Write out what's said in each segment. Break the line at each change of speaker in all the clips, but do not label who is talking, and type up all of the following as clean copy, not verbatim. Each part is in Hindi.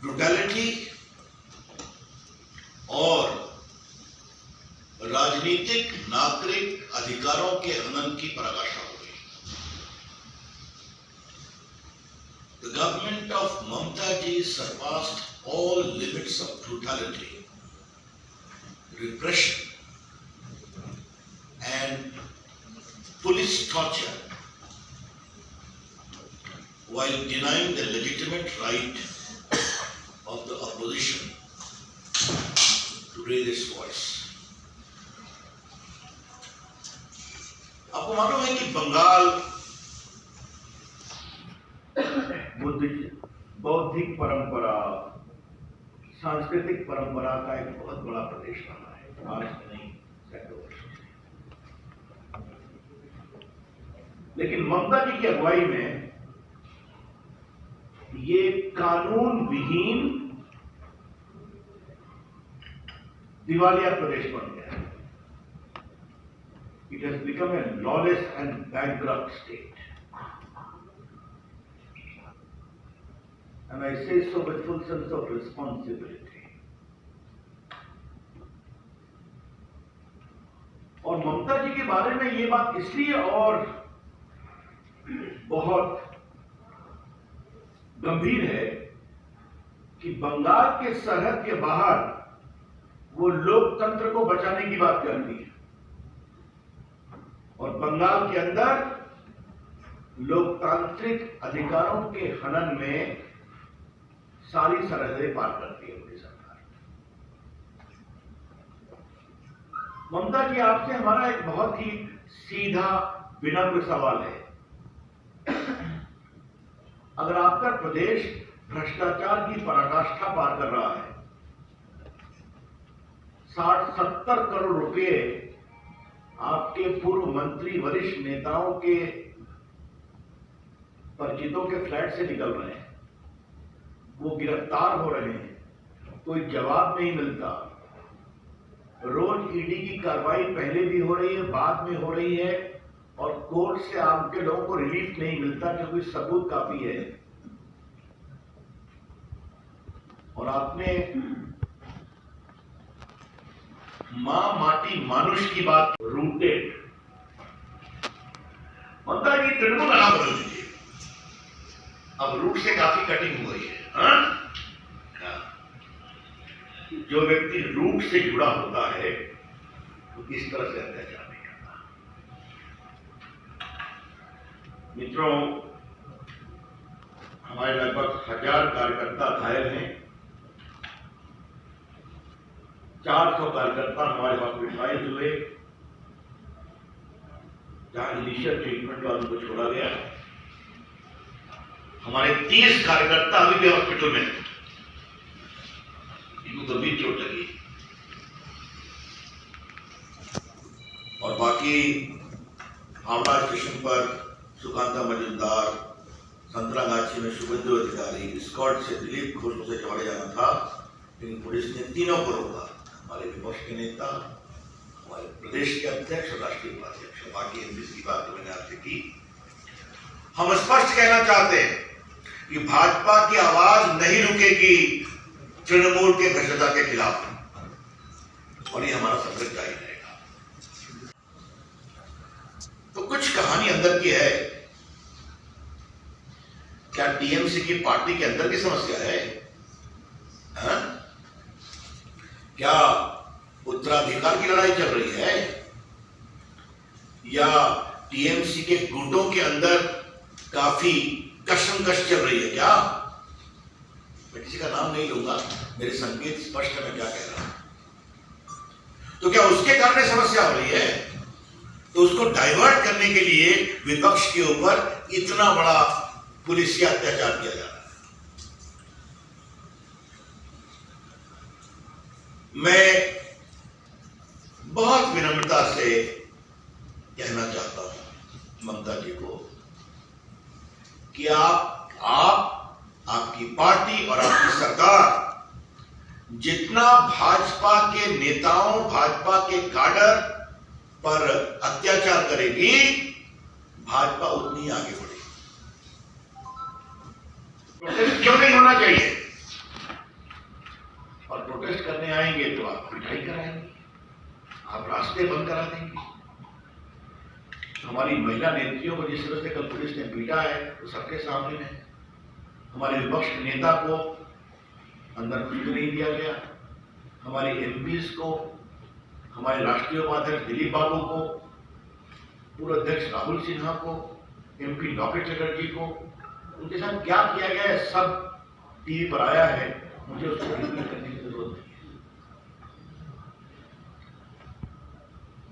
ब्रुटैलिटी और राजनीतिक नागरिक अधिकारों के हनन की पराकाष्ठा हो गई। The government of Mamata ji surpassed all limits of brutality, repression and police torture while denying the legitimate right of the opposition to raise its voice. आपको मालूम है कि बंगाल बौद्धिक परंपरा, सांस्कृतिक परंपरा का एक बहुत बड़ा प्रदेश रहा है, आज नहीं सैकड़ों वर्षों से। लेकिन ममता जी की अगुवाई में ये कानून विहीन दिवालिया प्रदेश बन गया है। It has become a lawless and bankrupt state. And I say so with full sense of responsibility. और ममता जी के बारे में ये बात इसलिए और बहुत गंभीर है कि बंगाल के सरहद के बाहर वो लोकतंत्र को बचाने की बात करती है और बंगाल के अंदर लोकतांत्रिक अधिकारों के हनन में सारी सरहदें पार करती है उनकी सरकार। ममता जी, आपसे हमारा एक बहुत ही सीधा विनम्र सवाल है। अगर आपका प्रदेश भ्रष्टाचार की पराकाष्ठा पार कर रहा है, 60-70 करोड़ रुपए आपके पूर्व मंत्री, वरिष्ठ नेताओं के परिचितों के फ्लैट से निकल रहे हैं, वो गिरफ्तार हो रहे हैं, कोई जवाब नहीं मिलता। रोज ईडी की कार्रवाई पहले भी हो रही है, बाद में हो रही है और कोर्ट से आपके लोगों को रिलीफ नहीं मिलता क्योंकि सबूत काफी है। और आपने मां माटी मानुष की बात रूटेड। ममता जी, तृणमूल का नाम बदल दीजिए, अब रूट से काफी कटिंग हो गई है। जो व्यक्ति रूट से जुड़ा होता है तो इस तरह से अत्याचार नहीं करता। मित्रों, हमारे लगभग 1000 कार्यकर्ता घायल हैं, 400 कार्यकर्ता हमारे हॉस्पिटलाइज हुए, जहां इनिशियल ट्रीटमेंट का उनको छोड़ा गया। हमारे 30 कार्यकर्ता अभी भी हॉस्पिटल में हैं, इनको गंभीर चोट लगी। और बाकी हावड़ा स्टेशन पर सुकांता मजुमदार, संतरागाछी में शुभेंदु अधिकारी, स्कॉट से दिलीप घोष से चौड़े जाना था, लेकिन पुलिस ने तीनों को रोका। हमारे विपक्ष के नेता, हमारे प्रदेश के अध्यक्ष और राष्ट्रीय उपाध्यक्ष, बाकी एमपी की बात मैंने आपसे की। हम स्पष्ट कहना चाहते हैं कि भाजपा की आवाज नहीं रुकेगी तृणमूल के भ्रष्टाचार के खिलाफ, और ये हमारा संघर्ष जारी रहेगा। तो कुछ कहानी अंदर की है। क्या टीएमसी की पार्टी के अंदर की समस्या है? क्या उत्तराधिकार की लड़ाई चल रही है? या टीएमसी के गुटों के अंदर काफी कशमकश चल रही है? क्या, मैं किसी का नाम नहीं लूंगा, मेरे संकेत स्पष्ट है मैं क्या कह रहा हूं। तो क्या उसके कारण समस्या हो रही है? तो उसको डाइवर्ट करने के लिए विपक्ष के ऊपर इतना बड़ा पुलिसिया अत्याचार किया जा रहा है। मैं बहुत विनम्रता से कहना चाहता हूं ममता जी को कि आपकी पार्टी और आपकी सरकार जितना भाजपा के नेताओं, भाजपा के काडर पर अत्याचार करेगी, भाजपा उतनी आगे बढ़ेगी। क्यों नहीं होना चाहिए? आएंगे तो आप पिटाई कराएंगे, आप रास्ते बंद करा देंगे। हमारी महिला नेत्रियों को जिस तरह से कल पुलिस ने पीटा है वो सबके सामने है। हमारे विपक्ष नेता को अंदर कुछ नहीं दिया गया, हमारे एमपीज को, हमारे राष्ट्रीय उपाध्यक्ष दिलीप बाबू को, पूर्व अध्यक्ष राहुल सिन्हा को, एमपी लॉकेट चटर्जी को, उनके साथ क्या किया गया है सब टीवी पर आया है, मुझे उसको रिव्यू करने की जरूरत नहीं है।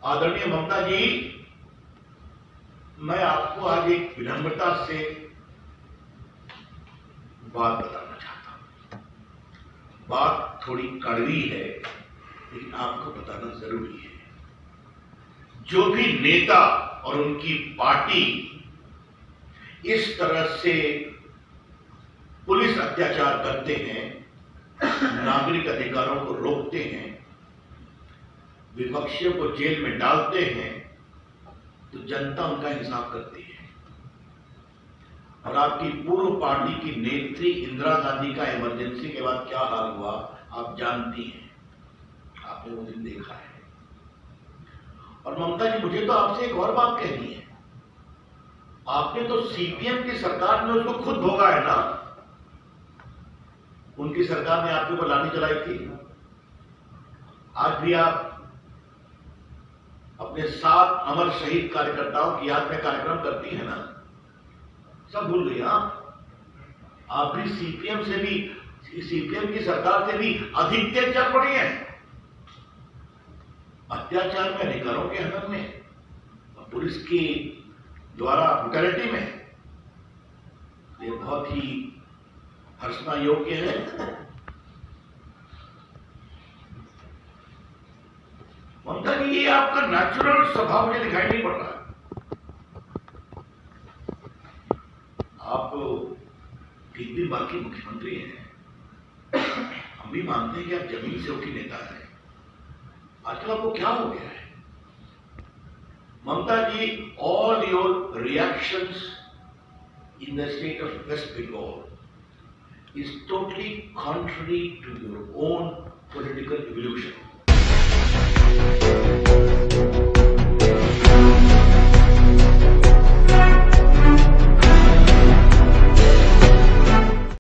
आदरणीय ममता जी, मैं आपको आज एक विनम्रता से बात बताना चाहता हूं। बात थोड़ी कड़वी है लेकिन आपको बताना जरूरी है। जो भी नेता और उनकी पार्टी इस तरह से पुलिस अत्याचार करते हैं, नागरिक अधिकारों को रोकते हैं, विपक्षियों को जेल में डालते हैं, तो जनता उनका हिसाब करती है। और आपकी पूर्व पार्टी की नेत्री इंदिरा गांधी का इमरजेंसी के बाद क्या हाल हुआ आप जानती हैं, आपने वो दिन देखा है। और ममता जी, मुझे तो आपसे एक और बात कहनी है। आपने तो सीपीएम की सरकार में उसको खुद भोगा है ना, उनकी सरकार ने आपके ऊपर लाठी चलाई थी। आज भी आप अपने 7 अमर शहीद कार्यकर्ताओं की याद में कार्यक्रम करती है ना, सब भूल गई आप भी सीपीएम की सरकार से भी अधिक तेज चल पड़ी है अत्याचार में, अधिकारों के हनन में, पुलिस की द्वारा ब्रुटैलिटी में। ये बहुत ही हर्षना योग्य है। ममता जी, ये आपका नेचुरल स्वभाव मुझे दिखाई नहीं पड़ रहा है। आप 3 बार की मुख्यमंत्री हैं, हम भी मानते हैं कि आप जमीन से उठी नेता हैं। आजकल आपको क्या हो गया है Mamata ji? All your reactions in the state of West Bengal is totally contrary to your own political evolution.